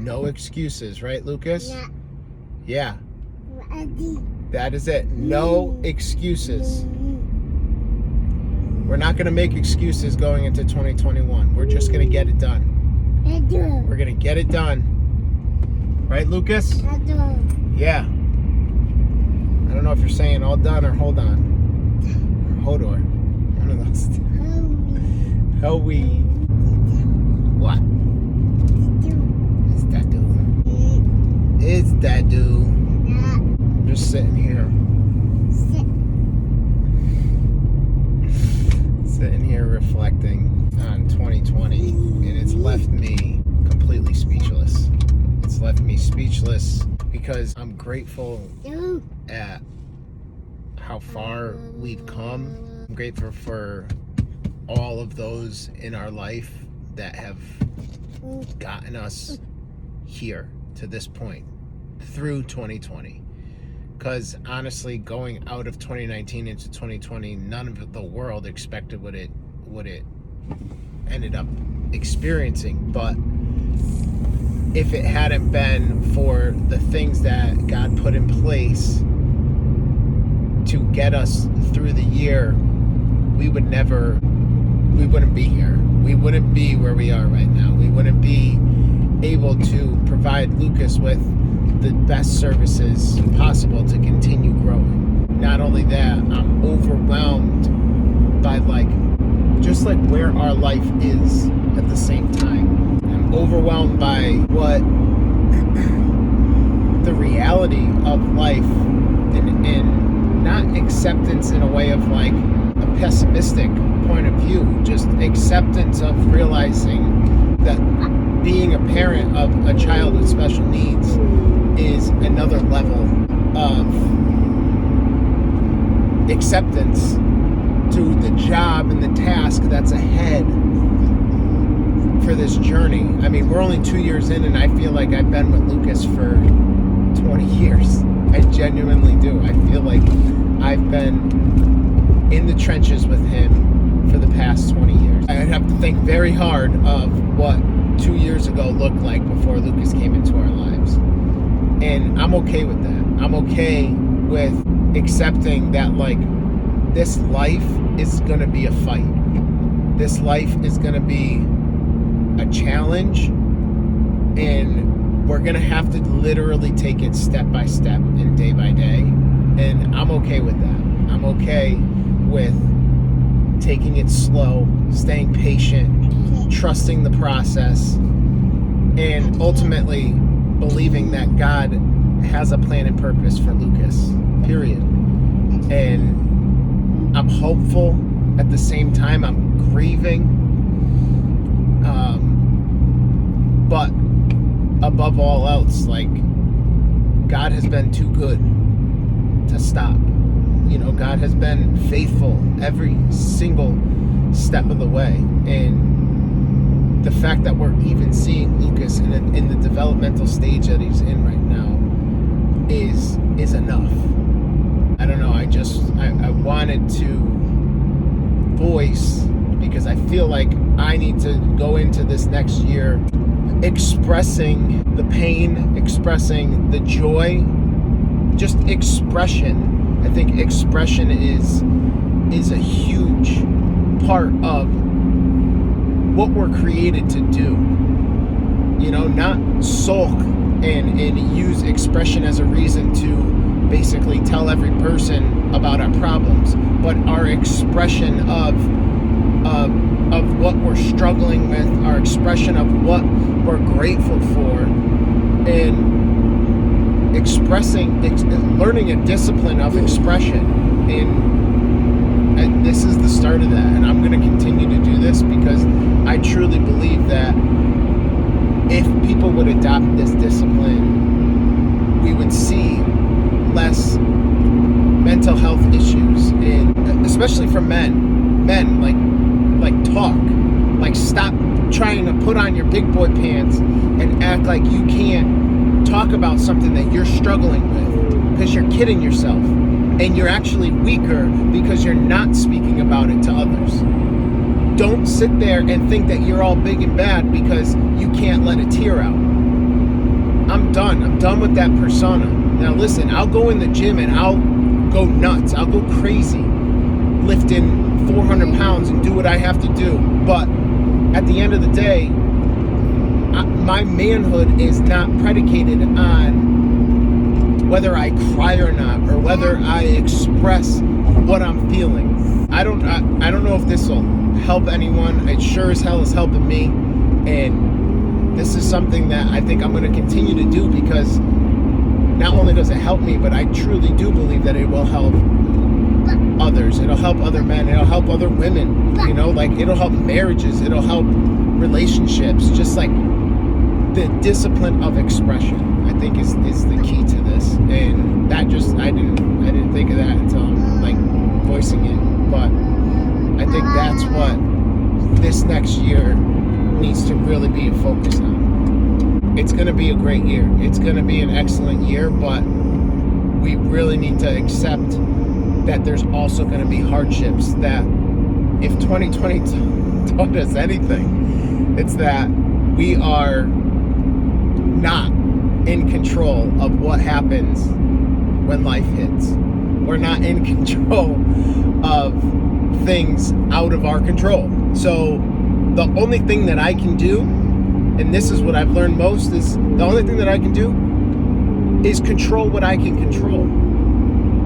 No excuses, right, Lucas? Yeah. Yeah, Ready. that is it. No excuses. We're not going to make excuses going into 2021. We're just going to get it done. We're going to get it done. Right, Lucas? Yeah. I don't know if you're saying all done or hold on. Or Hodor. One of those. How we. What? It's that dude. It's that dude. I'm just sitting here. Sitting here reflecting on 2020, and it's left me completely speechless. It's left me speechless because I'm grateful at how far we've come. I'm grateful for all of those in our life that have gotten us here to this point through 2020. Because honestly, going out of 2019 into 2020, none of the world expected what it ended up experiencing. But if it hadn't been for the things that God put in place to get us through the year, we wouldn't be here. We wouldn't be where we are right now. We wouldn't be able to provide Lucas with the best services possible to continue growing. Not only that, I'm overwhelmed by just where our life is at the same time. I'm overwhelmed by what the reality of life and not acceptance in a way of a pessimistic point of view, just acceptance of realizing that being a parent of a child with special needs is another level of acceptance to the job and the task that's ahead for this journey. I mean, we're only 2 years in, and I feel like I've been with Lucas for 20 years. I genuinely do. I feel like I've been in the trenches with him for the past 20 years. I'd have to think very hard of what 2 years ago looked like before Lucas came into our lives. And I'm okay with that. I'm okay with accepting that this life is going to be a fight. This life is going to be a challenge, and we're going to have to literally take it step by step and day by day. And I'm okay with that. I'm okay with taking it slow, staying patient, trusting the process, and ultimately believing that God has a plan and purpose for Lucas, period. And I'm hopeful. At the same time, I'm grieving. But above all else, God has been too good to stop. God has been faithful every single step of the way. And the fact that we're even seeing Lucas in the developmental stage that he's in right now is enough. I don't know. I wanted to voice, because I feel like I need to go into this next year expressing the pain, expressing the joy, just expression. I think expression is a huge part of what we're created to do. Not sulk and use expression as a reason to basically tell every person about our problems, but our expression of what we're struggling with, our expression of what we're grateful for, and learning a discipline of expression. And this is the start of that, and I'm going to continue to do this because I truly believe that if people would adopt this discipline, we would see less mental health issues, and especially for men talk, stop trying to put on your big boy pants and act like you can't talk about something that you're struggling with, because you're kidding yourself, and you're actually weaker because you're not speaking about it to others. Don't sit there and think that you're all big and bad because you can't let a tear out. I'm done. I'm done with that persona. Now listen, I'll go in the gym and I'll go nuts. I'll go crazy lifting 400 pounds and do what I have to do. But at the end of the day, my manhood is not predicated on whether I cry or not, or whether I express what I'm feeling. I don't know if this will help anyone. It sure as hell is helping me, and this is something that I think I'm going to continue to do, because not only does it help me, but I truly do believe that it will help others. It'll help other men. It'll help other women. You know, like, it'll help marriages. It'll help relationships. Just like the discipline of expression, I think is the key to this. And that just, I didn't think of that until I'm like voicing it. But I think that's what this next year needs to really be a focus on. It's going to be a great year. It's going to be an excellent year, but we really need to accept that there's also going to be hardships. That if 2020 taught us anything, it's that we are not in control of what happens when life hits. We're not in control of things out of our control. So the only thing that I can do, and this is what I've learned most, is the only thing that I can do is control what I can control.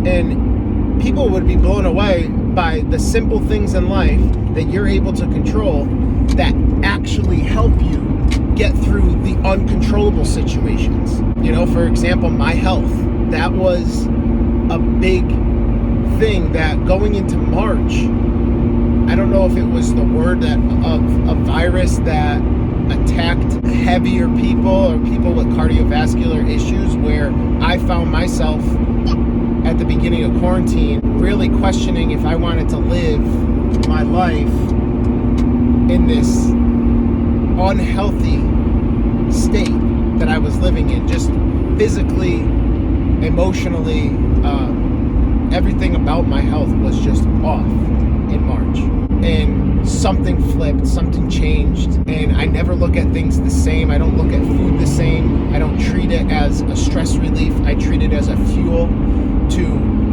And people would be blown away by the simple things in life that you're able to control that actually help you get through the uncontrollable situations. You know, for example, my health. That was a big thing that going into March, I don't know if it was the word that of a virus that attacked heavier people or people with cardiovascular issues, where I found myself at the beginning of quarantine really questioning if I wanted to live my life in this unhealthy state that I was living in, just physically, emotionally, everything about my health was just off in March. And something flipped, something changed, and I never look at things the same. I don't look at food the same. I don't treat it as a stress relief. I treat it as a fuel to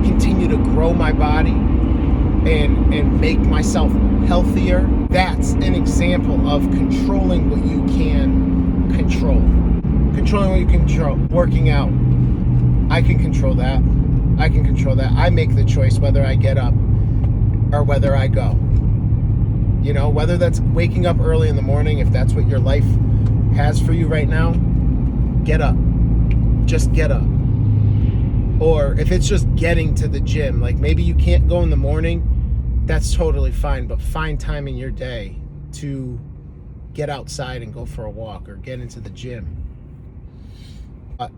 continue to grow my body and make myself healthier. That's an example of controlling what you can control. Controlling what you can control. Working out. I can control that. I can control that. I make the choice whether I get up or whether I go. You know, whether that's waking up early in the morning, if that's what your life has for you right now, get up. Just get up. Or if it's just getting to the gym, like maybe you can't go in the morning, that's totally fine, but find time in your day to get outside and go for a walk or get into the gym. But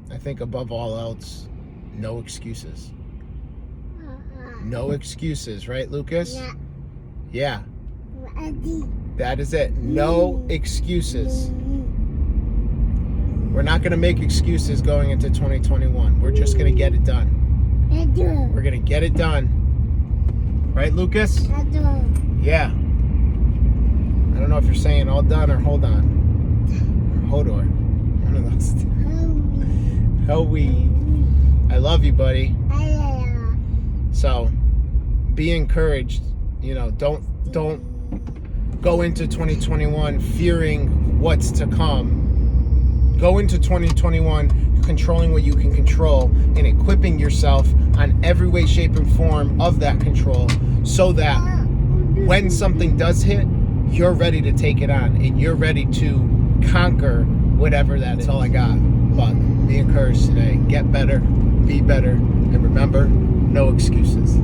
I think above all else, no excuses. No excuses, right, Lucas? Yeah. That is it. No excuses. We're not going to make excuses going into 2021. We're just going to get it done. We're going to get it done. Right, Lucas? Yeah. I don't know if you're saying all done or hold on. Or Hodor. One of those. Howie. I love you, buddy. So, be encouraged. You know, don't go into 2021 fearing what's to come. Go into 2021 controlling what you can control and equipping yourself on every way, shape, and form of that control, so that when something does hit, you're ready to take it on and you're ready to conquer whatever that is. That's all I got. But be encouraged today. Get better, be better, and remember, no excuses.